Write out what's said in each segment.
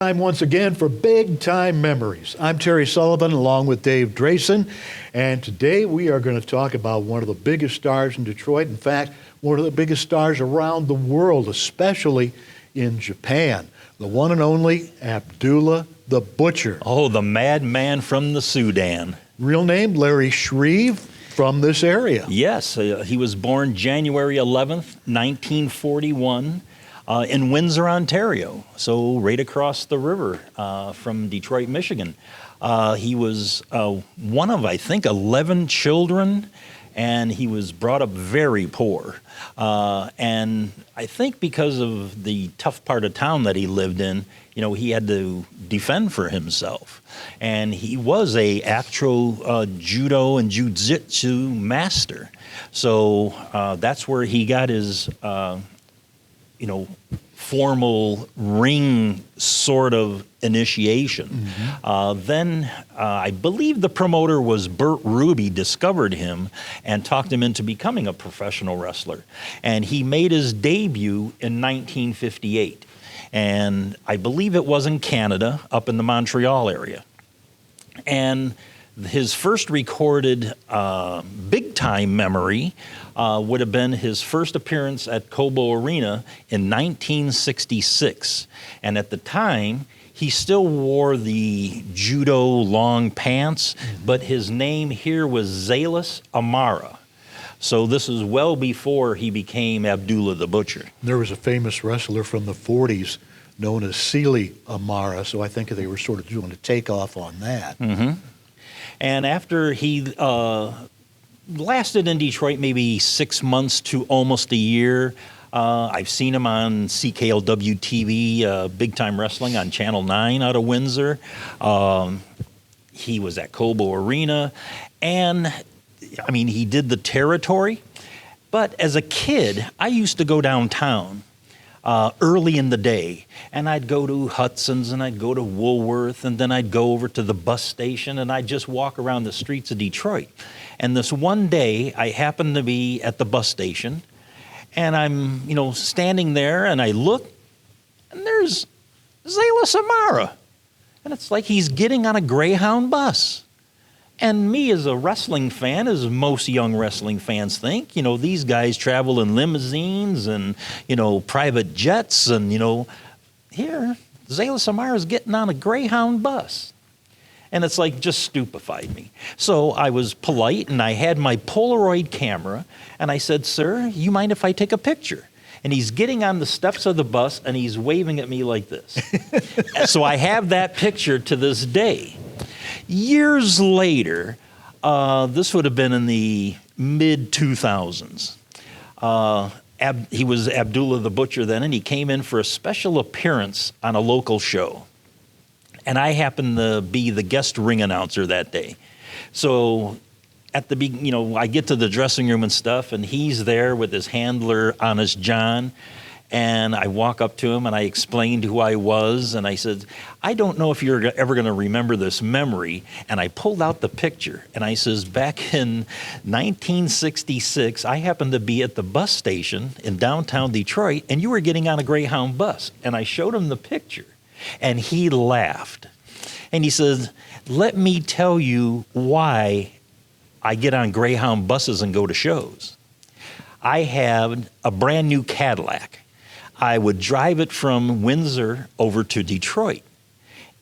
Time once again for Big Time Memories. I'm Terry Sullivan along with Dave Drayson, and today we are going to talk about one of the biggest stars in Detroit. In fact, one of the biggest stars around the world, especially in Japan. The one and only Abdullah the Butcher. Oh, the madman from the Sudan. Real name, Larry Shreve, from this area. Yes, he was born January 11th, 1941. In Windsor, Ontario, so right across the river from Detroit, Michigan. He was one of, I think, 11 children, and he was brought up very poor. And I think because of the tough part of town that he lived in, you know, he had to defend for himself. And he was a actual judo and jiu-jitsu master. So that's where he got his formal ring sort of initiation. Mm-hmm. Then I believe the promoter was Bert Ruby, discovered him and talked him into becoming a professional wrestler. And he made his debut in 1958. And I believe it was in Canada, up in the Montreal area. And his first recorded big time memory would have been his first appearance at Cobo Arena in 1966. And at the time, he still wore the judo long pants, but his name here was Zalis Amara. So this is well before he became Abdullah the Butcher. There was a famous wrestler from the 40s known as Sealy Amara, so I think they were sort of doing a takeoff on that. Mm-hmm. And after he lasted in Detroit maybe 6 months to almost a year, I've seen him on CKLW TV, Big Time Wrestling on Channel 9 out of Windsor. He was at Cobo Arena. And, I mean, he did the territory. But as a kid, I used to go downtown early in the day, and I'd go to Hudson's and I'd go to Woolworth, and then I'd go over to the bus station and I'd just walk around the streets of Detroit. And this one day I happened to be at the bus station, and I'm standing there, and I look, and there's Zalis Amara, and it's like he's getting on a Greyhound bus. And me as a wrestling fan, as most young wrestling fans think, these guys travel in limousines and, private jets. And, here, Zalis Amara's getting on a Greyhound bus. And it's like just stupefied me. So I was polite, and I had my Polaroid camera. And I said, "Sir, you mind if I take a picture?" And he's getting on the steps of the bus, and he's waving at me like this. So I have that picture to this day. Years later, this would have been in the mid-2000s. He was Abdullah the Butcher then, and he came in for a special appearance on a local show. And I happened to be the guest ring announcer that day. So at the beginning, I get to the dressing room and stuff, and he's there with his handler, Honest John. And I walk up to him, and I explained who I was, and I said, "I don't know if you're ever going to remember this memory." And I pulled out the picture, and I says, "Back in 1966, I happened to be at the bus station in downtown Detroit, and you were getting on a Greyhound bus." And I showed him the picture, and he laughed. And he says, "Let me tell you why I get on Greyhound buses and go to shows. I have a brand new Cadillac. I would drive it from Windsor over to Detroit.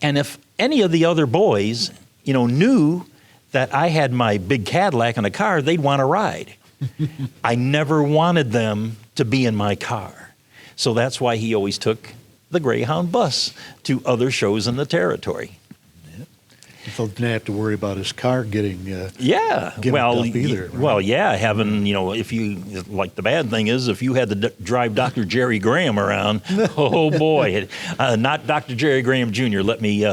And if any of the other boys, knew that I had my big Cadillac in a car, they'd want to ride. I never wanted them to be in my car." So that's why he always took the Greyhound bus to other shows in the territory. So didn't have to worry about his car getting up either. Right? Well, yeah, having, if you, like, the bad thing is if you had to drive Dr. Jerry Graham around, oh boy, not Dr. Jerry Graham Jr., let me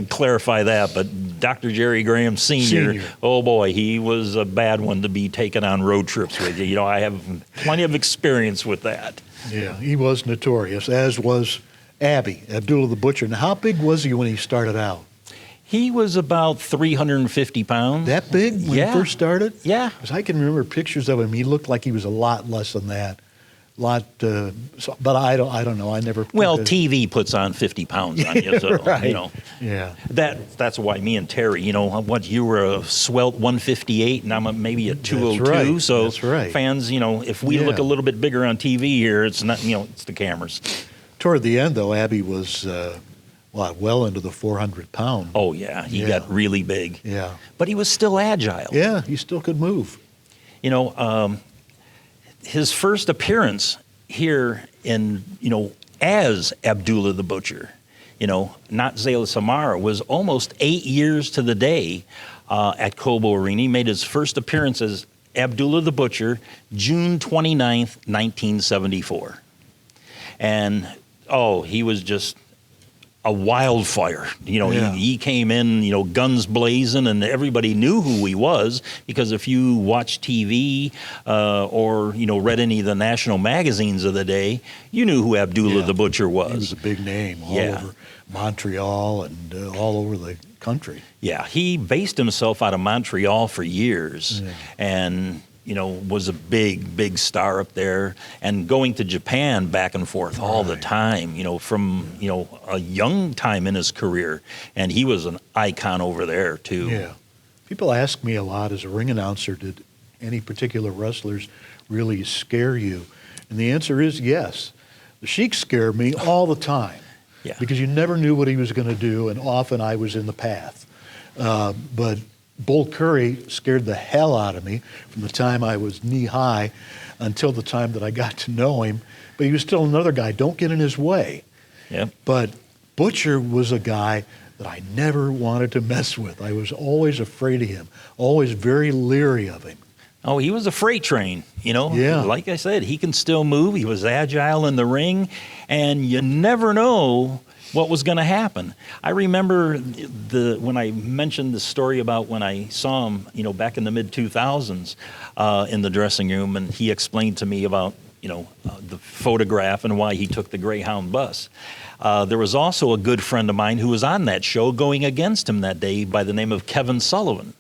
clarify that, but Dr. Jerry Graham Sr., oh boy, he was a bad one to be taken on road trips with you. I have plenty of experience with that. Yeah, he was notorious, as was Abdullah the Butcher. Now, how big was he when he started out? He was about 350 pounds. That big when he first started? Yeah. Because I can remember pictures of him. He looked like he was a lot less than that lot, but I don't know. I never. Well, TV puts on 50 pounds on you, so right. you know. Yeah. That's why me and Terry, you know, what you were a svelte 158 and I'm maybe a 202. right. So That's right. fans, you know, if we look a little bit bigger on TV here, it's not, you know, it's the cameras. Toward the end, though, Abby was well into the 400-pound. Oh yeah, he got really big. Yeah. But he was still agile. Yeah, he still could move. You know, his first appearance here in, you know, as Abdullah the Butcher, you know, not Zayla Samara, was almost 8 years to the day at Cobo Arena. He made his first appearance as Abdullah the Butcher, June 29th, 1974. And, he was just a wildfire. You know, he came in, you know, guns blazing, and everybody knew who he was, because if you watched TV or, you know, read any of the national magazines of the day, you knew who Abdullah the Butcher was. He was a big name all over Montreal and all over the country. Yeah, he based himself out of Montreal for years, and you know, was a big star up there, and going to Japan back and forth all the time, you know, from, you know, a young time in his career, and he was an icon over there too. Yeah. People ask me a lot as a ring announcer, did any particular wrestlers really scare you? And the answer is yes. The Sheik scared me all the time. Yeah. Because you never knew what he was going to do, and often I was in the path. But Bull Curry scared the hell out of me from the time I was knee-high until the time that I got to know him. But he was still another guy. Don't get in his way. Yep. But Butcher was a guy that I never wanted to mess with. I was always afraid of him, always very leery of him. Oh, he was a freight train, you know. Yeah. Like I said, he can still move. He was agile in the ring, and you never know what was going to happen. I remember when I mentioned the story about when I saw him, you know, back in the mid-2000s in the dressing room, and he explained to me about, you know, the photograph and why he took the Greyhound bus. There was also a good friend of mine who was on that show going against him that day by the name of Kevin Sullivan.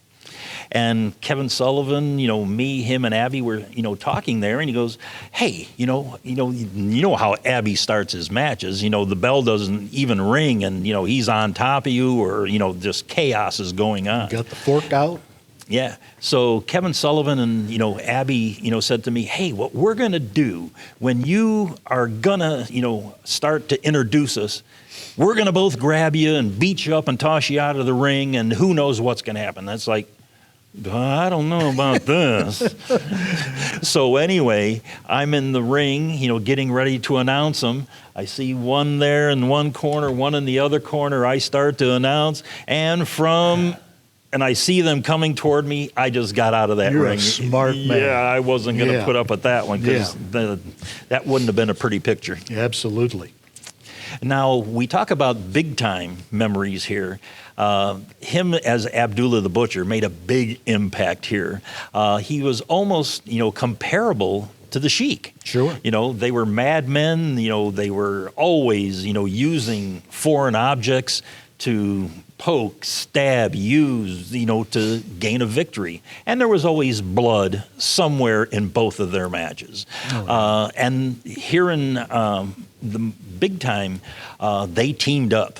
And Kevin Sullivan, you know, me, him, and Abby were, you know, talking there, and he goes, "Hey, you know how Abby starts his matches. You know, the bell doesn't even ring, and you know he's on top of you, or you know, just chaos is going on." Got the fork out. Yeah. So Kevin Sullivan and, you know, Abby, you know, said to me, "Hey, what we're gonna do when you are gonna, you know, start to introduce us, we're gonna both grab you and beat you up and toss you out of the ring, and who knows what's gonna happen." That's like, I don't know about this. So anyway, I'm in the ring, you know, getting ready to announce them. I see one there in one corner, one in the other corner. I start to announce, and I see them coming toward me. I just got out of that You're ring. a smart man. Yeah, I wasn't going to put up with that one, because that wouldn't have been a pretty picture. Absolutely. Now, we talk about big-time memories here. Him as Abdullah the Butcher made a big impact here. He was almost, you know, comparable to the Sheik. Sure. You know, they were madmen. You know, they were always, you know, using foreign objects to poke, stab, use, you know, to gain a victory. And there was always blood somewhere in both of their matches. And here in the big time, they teamed up.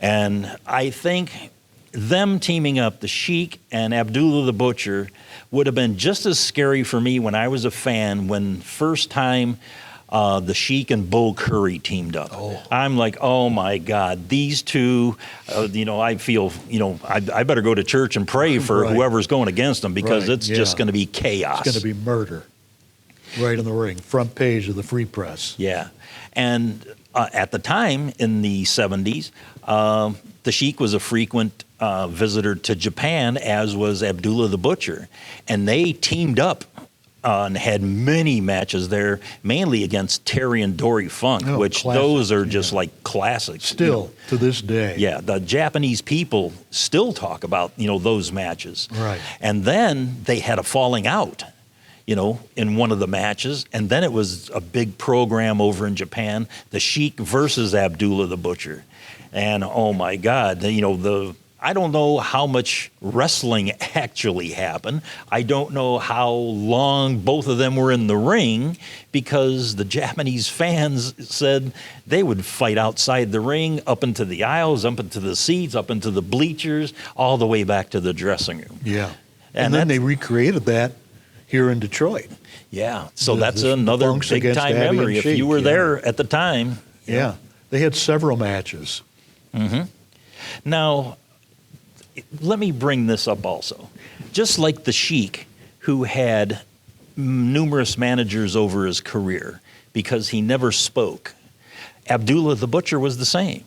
And I think them teaming up, the Sheik and Abdullah the Butcher, would have been just as scary for me when I was a fan when first time the Sheik and Bull Curry teamed up. I'm like, oh my God, these two, you know, I feel, you know, I better go to church and pray for whoever's going against them, because it's just going to be chaos. It's going to be murder. Right in the ring, front page of the Free Press. Yeah. And at the time, in the 70s, the Sheik was a frequent visitor to Japan, as was Abdullah the Butcher. And they teamed up and had many matches there, mainly against Terry and Dory Funk, which classic, those are just like classics. Still, you know. to this day. Yeah, the Japanese people still talk about, you know, those matches. Right. And then they had a falling out, you know, in one of the matches. And then it was a big program over in Japan, the Sheik versus Abdullah the Butcher. And oh my God, you know, I don't know how much wrestling actually happened. I don't know how long both of them were in the ring, because the Japanese fans said they would fight outside the ring, up into the aisles, up into the seats, up into the bleachers, all the way back to the dressing room. Yeah. And then they recreated that here in Detroit. Yeah, so The- that's the another bunks big against time Abby and memory. If Sheik, you were yeah. there at the time. Yeah. They had several matches. Now, let me bring this up also. Just like the Sheik, who had numerous managers over his career because he never spoke, Abdullah the Butcher was the same.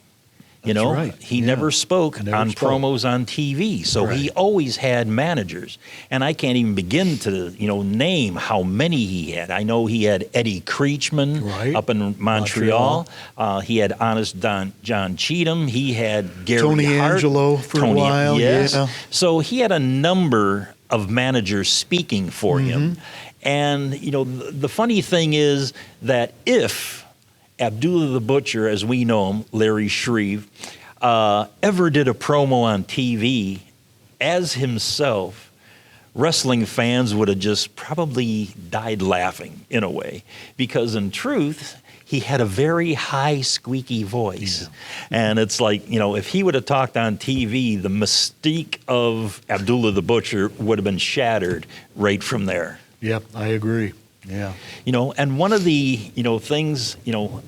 You That's know, right. he Yeah. never spoke Never on spoke. promos on TV, so he Right. always had managers. And I can't even begin to, name how many he had. I know he had Eddie Creechman Right. up in Montreal. He had Honest John Cheatham. He had Gary Tony Hart. Angelo for a while, Yes. yeah. So he had a number of managers speaking for him. And, the funny thing is that if Abdullah the Butcher, as we know him, Larry Shreve, ever did a promo on TV as himself, wrestling fans would have just probably died laughing in a way, because in truth, he had a very high, squeaky voice. And it's like, if he would have talked on TV, the mystique of Abdullah the Butcher would have been shattered right from there. Yep, I agree. Yeah. And one of the, things, a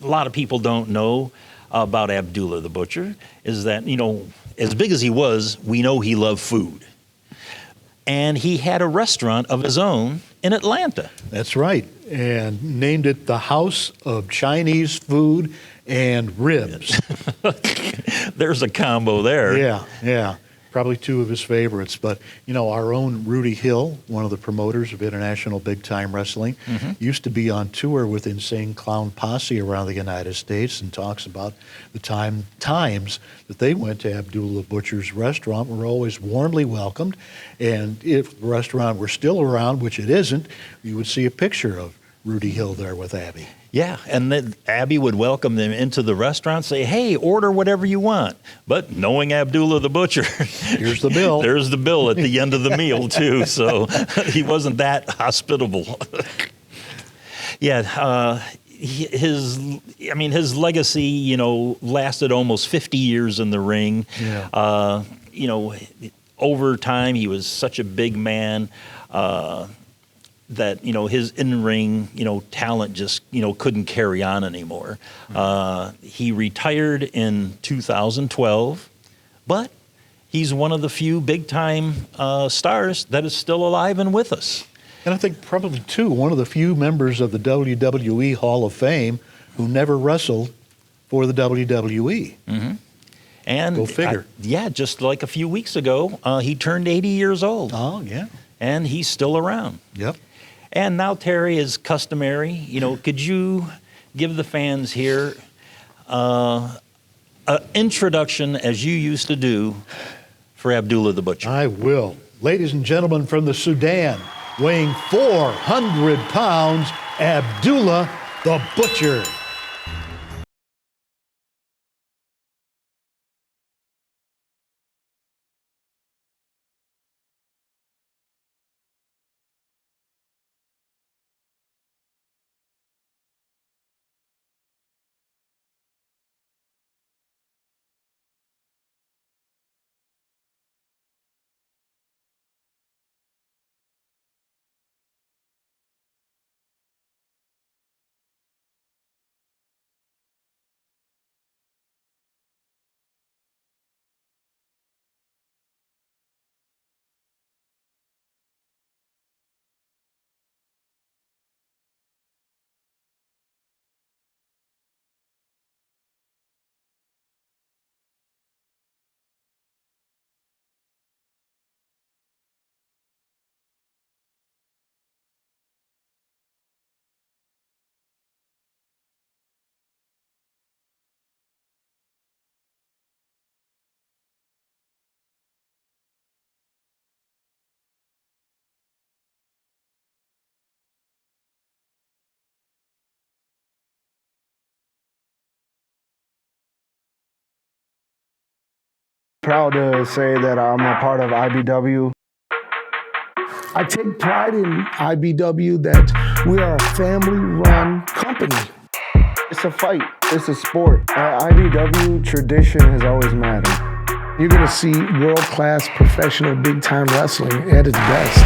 lot of people don't know about Abdullah the Butcher is that, as big as he was, we know he loved food. And he had a restaurant of his own in Atlanta. That's right. And named it the House of Chinese Food and Ribs. There's a combo there. Yeah. Probably two of his favorites. But, our own Rudy Hill, one of the promoters of International Big Time Wrestling, used to be on tour with Insane Clown Posse around the United States, and talks about the times that they went to Abdullah Butcher's restaurant were always warmly welcomed. And if the restaurant were still around, which it isn't, you would see a picture of Rudy Hill there with Abby. Yeah, and then Abby would welcome them into the restaurant, say, hey, order whatever you want. But knowing Abdullah the Butcher, Here's the bill. There's the bill at the end of the meal, too. So he wasn't that hospitable. Yeah, his legacy, lasted almost 50 years in the ring. Yeah. Over time, he was such a big man. That his in-ring talent just couldn't carry on anymore. He retired in 2012, but he's one of the few big-time stars that is still alive and with us. And I think probably, too, one of the few members of the WWE Hall of Fame who never wrestled for the WWE. And Go figure. Just like a few weeks ago, he turned 80 years old. Oh, yeah. And he's still around. Yep. And now, Terry, is customary, could you give the fans here an introduction, as you used to do, for Abdullah the Butcher? I will. Ladies and gentlemen from the Sudan, weighing 400 pounds, Abdullah the Butcher. Proud to say that I'm a part of IBW. I take pride in IBW that we are a family-run company. It's a fight. It's a sport. At IBW, tradition has always mattered. You're going to see world-class professional big-time wrestling at its best.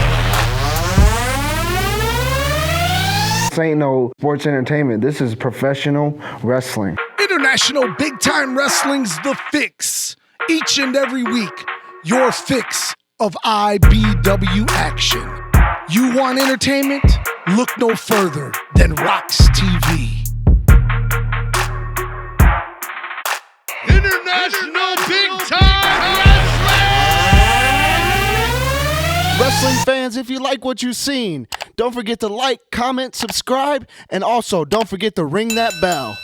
This ain't no sports entertainment. This is professional wrestling. International Big Time Wrestling's The Fix. Each and every week, your fix of IBW action. You want entertainment? Look no further than RoX-TV. International Big Time Wrestling! Wrestling fans, if you like what you've seen, don't forget to like, comment, subscribe, and also don't forget to ring that bell.